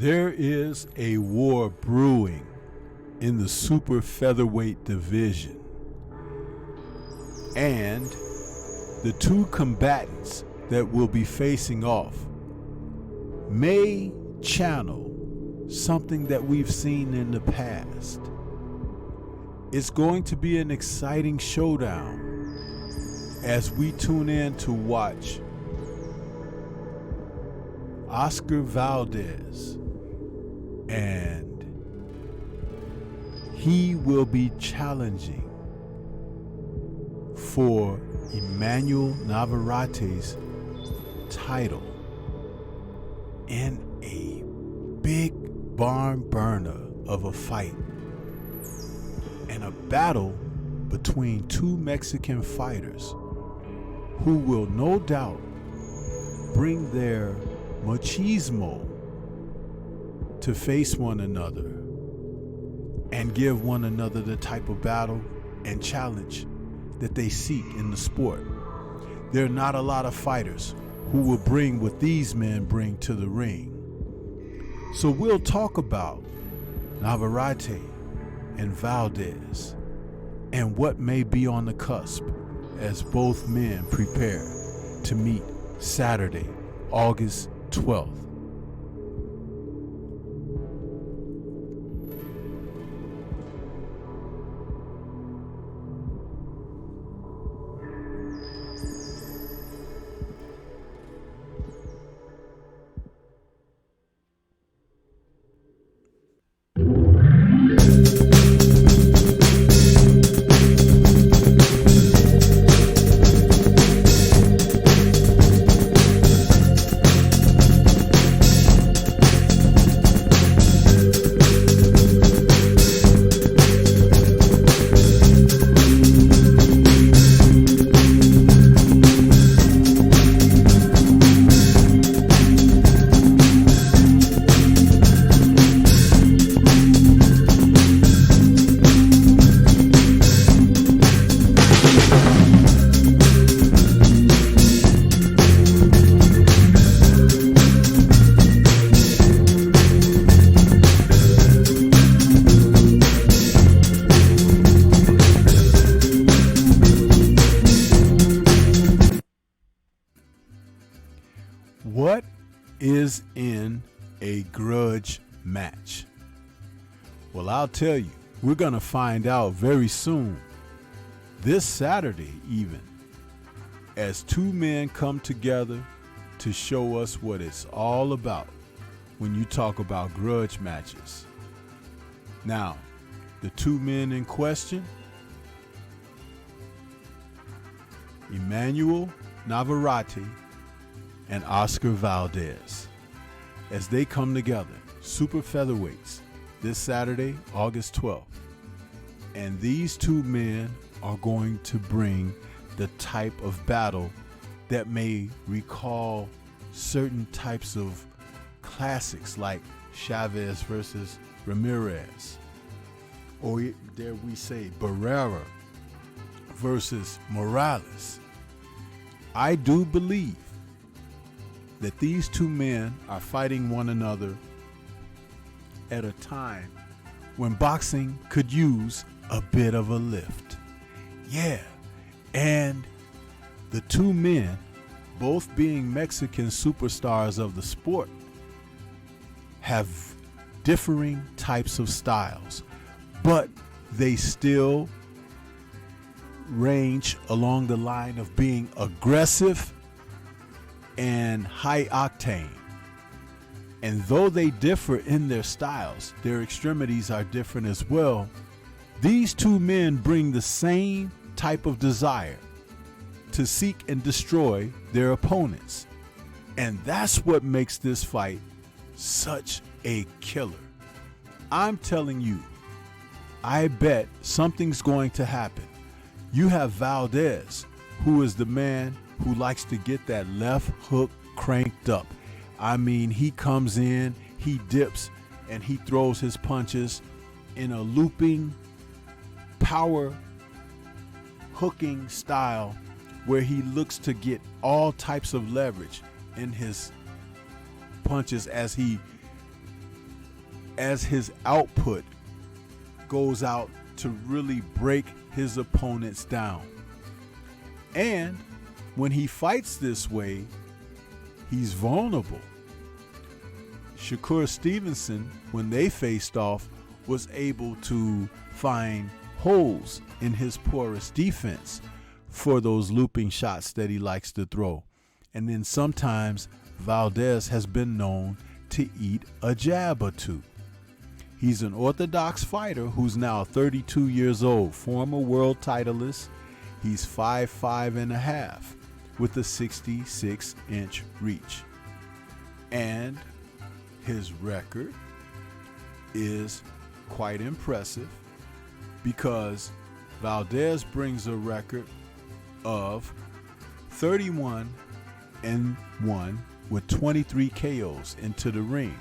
There is a war brewing in the super featherweight division, and the two combatants that will be facing off may channel something that we've seen in the past. It's going to be an exciting showdown as we tune in to watch Oscar Valdez, and he will be challenging for Emmanuel Navaratte's title in a big barn burner of a fight and a battle between two Mexican fighters who will no doubt bring their machismo to face one another and give one another the type of battle and challenge that they seek in the sport. There are not a lot of fighters who will bring what these men bring to the ring. So we'll talk about Navaratte and Valdez and what may be on the cusp as both men prepare to meet Saturday, August 12th. What is in a grudge match? Well, I'll tell you, we're going to find out very soon, this Saturday even, as two men come together to show us what it's all about when you talk about grudge matches. Now, the two men in question, Emmanuel Navaratте and Oscar Valdez, as they come together, super featherweights, this Saturday, August 12th. And these two men are going to bring the type of battle that may recall certain types of classics like Chavez versus Ramirez, or dare we say Barrera versus Morales. I do believe that these two men are fighting one another at a time when boxing could use a bit of a lift. Yeah, and the two men, both being Mexican superstars of the sport, have differing types of styles, but they still range along the line of being aggressive and high octane. And though they differ in their styles, their extremities are different as well. These two men bring the same type of desire to seek and destroy their opponents. And that's what makes this fight such a killer. I'm telling you, I bet something's going to happen. You have Valdez, who is the man who likes to get that left hook cranked up. I mean, he comes in, he dips, and he throws his punches in a looping, power hooking style where he looks to get all types of leverage in his punches as he as his output goes out to really break his opponents down. And when he fights this way, he's vulnerable. Shakur Stevenson, when they faced off, was able to find holes in his porous defense for those looping shots that he likes to throw. And then sometimes Valdez has been known to eat a jab or two. He's an orthodox fighter who's now 32 years old, former world titleist. He's 5'5.5" with a 66-inch reach. And his record is quite impressive because Valdez brings a record of 31-1 with 23 KOs into the ring.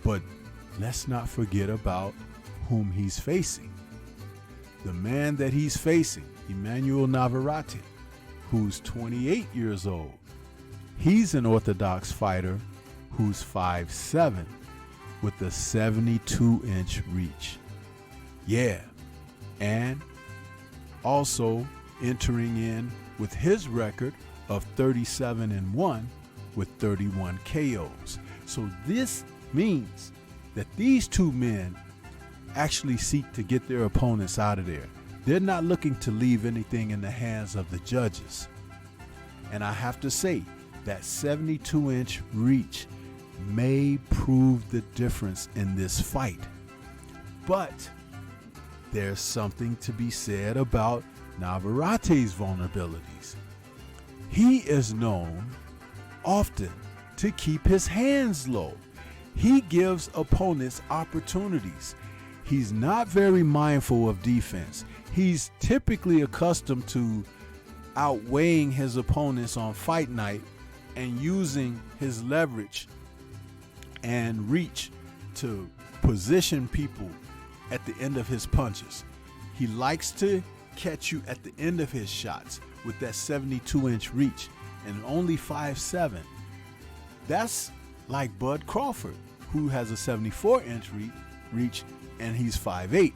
But let's not forget about whom he's facing. The man that he's facing, Emmanuel Navaratte, who's 28 years old. He's an orthodox fighter who's 5'7" with a 72-inch reach. Yeah, and also entering in with his record of 37-1 with 31 KOs. So this means that these two men actually seek to get their opponents out of there. They're not looking to leave anything in the hands of the judges. And I have to say, that 72-inch reach may prove the difference in this fight. But there's something to be said about Navaratte's vulnerabilities. He is known often to keep his hands low. He gives opponents opportunities. He's not very mindful of defense. He's typically accustomed to outweighing his opponents on fight night and using his leverage and reach to position people at the end of his punches. He likes to catch you at the end of his shots with that 72-inch reach and only 5'7". That's like Bud Crawford, who has a 74-inch reach and he's 5'8".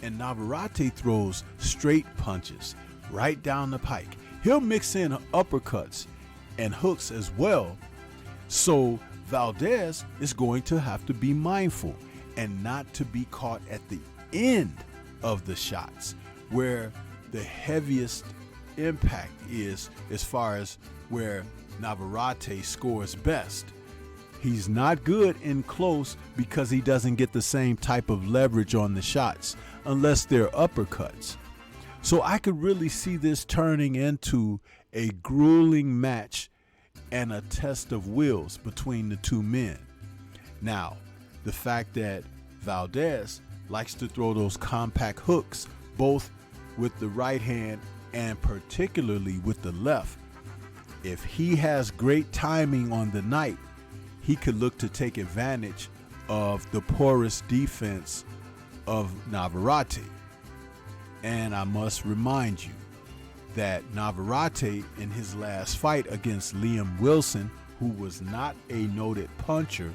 And Navaratte throws straight punches right down the pike. He'll mix in uppercuts and hooks as well. So Valdez is going to have to be mindful and not to be caught at the end of the shots where the heaviest impact is, as far as where Navaratte scores best. He's not good in close because he doesn't get the same type of leverage on the shots unless they're uppercuts. So I could really see this turning into a grueling match and a test of wills between the two men. Now, the fact that Valdez likes to throw those compact hooks, both with the right hand and particularly with the left, if he has great timing on the night, he could look to take advantage of the porous defense of Navaratte. And I must remind you that Navaratte, in his last fight against Liam Wilson, who was not a noted puncher,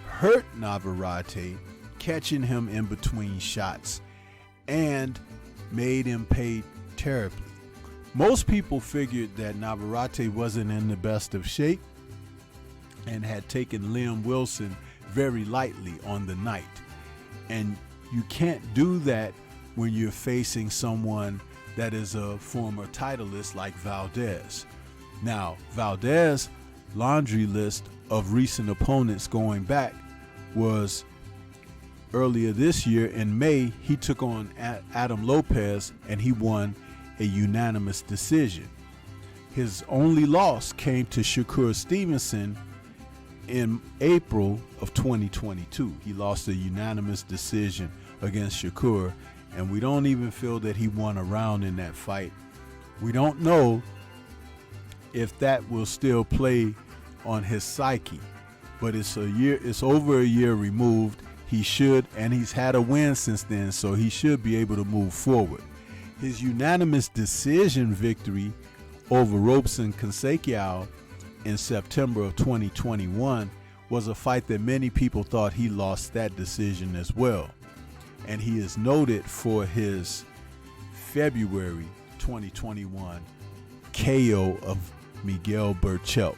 hurt Navaratte, catching him in between shots and made him pay terribly. Most people figured that Navaratte wasn't in the best of shape and had taken Liam Wilson very lightly on the night. And you can't do that when you're facing someone that is a former titleist like Valdez. Now, Valdez's laundry list of recent opponents going back was earlier this year in May. He took on Adam Lopez and he won a unanimous decision. His only loss came to Shakur Stevenson in April of 2022. He lost a unanimous decision against Shakur, and we don't even feel that he won a round in that fight. We don't know if that will still play on his psyche, but it's over a year removed. He should, and he's had a win since then, so he should be able to move forward. His unanimous decision victory over Robson Conceicao in September of 2021 was a fight that many people thought he lost that decision as well. And he is noted for his February 2021 KO of Miguel Berchelt.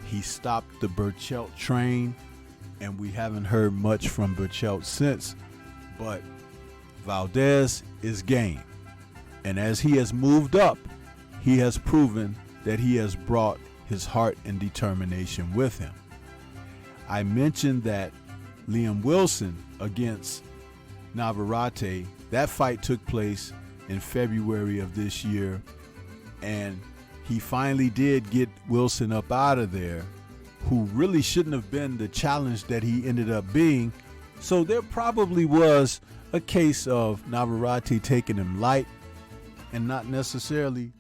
He stopped the Berchelt train, and we haven't heard much from Berchelt since, but Valdez is game. And as he has moved up, he has proven that he has brought his heart and determination with him. I mentioned that Liam Wilson against Navaratte, that fight took place in February of this year, and he finally did get Wilson up out of there, who really shouldn't have been the challenge that he ended up being. So there probably was a case of Navaratte taking him light and not necessarily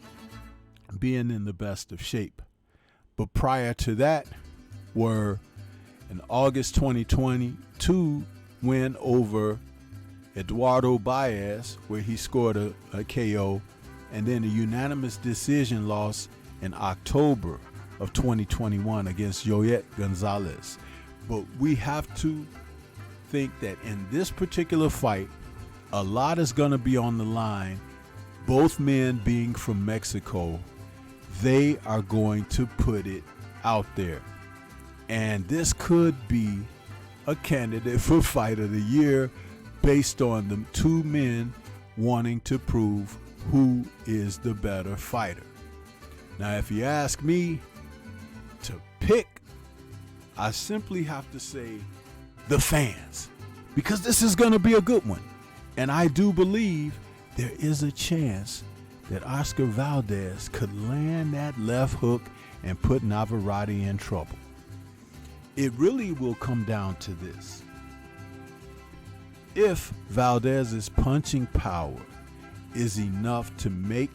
being in the best of shape. But prior to that were an August 2022 win over Eduardo Baez, where he scored a KO, and then a unanimous decision loss in October of 2021 against Joet Gonzalez. But we have to think that in this particular fight, a lot is going to be on the line. Both men being from Mexico, they are going to put it out there. And this could be a candidate for Fight of the Year based on the two men wanting to prove who is the better fighter. Now, if you ask me to pick, I simply have to say the fans, because this is going to be a good one. And I do believe there is a chance that Oscar Valdez could land that left hook and put Navaratte in trouble. It really will come down to this. If Valdez's punching power is enough to make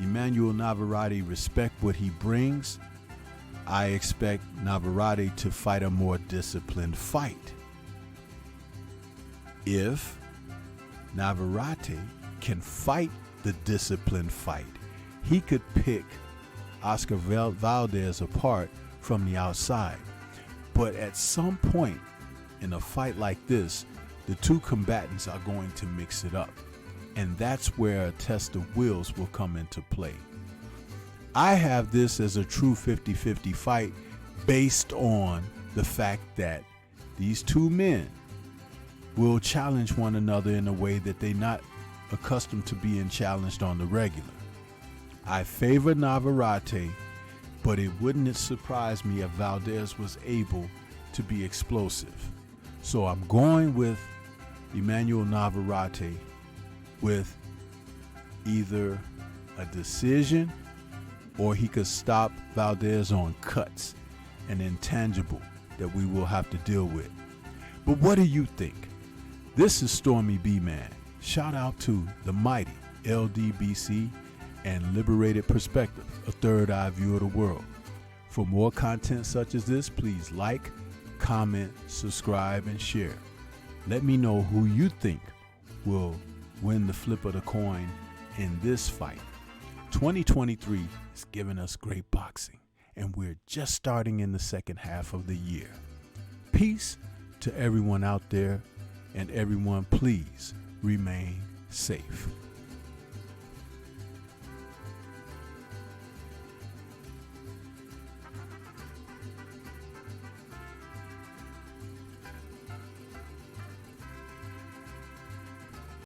Emmanuel Navaratte respect what he brings, I expect Navaratte to fight a more disciplined fight. If Navaratte can fight the disciplined fight, he could pick Oscar Valdez apart from the outside. But at some point in a fight like this, the two combatants are going to mix it up. And that's where a test of wills will come into play. I have this as a true 50-50 fight based on the fact that these two men will challenge one another in a way that they're not accustomed to being challenged on the regular. I favor Navaratte, but it wouldn't surprise me if Valdez was able to be explosive. So I'm going with Emmanuel Navaratte with either a decision or he could stop Valdez on cuts, an intangible that we will have to deal with. But what do you think? This is Stormy B-Man. Shout out to the mighty LDBC and Liberated Perspective, a third eye view of the world. For more content such as this, please like, comment, subscribe, and share. Let me know who you think will win the flip of the coin in this fight. 2023 is giving us great boxing, and we're just starting in the second half of the year. Peace to everyone out there, and everyone please remain safe.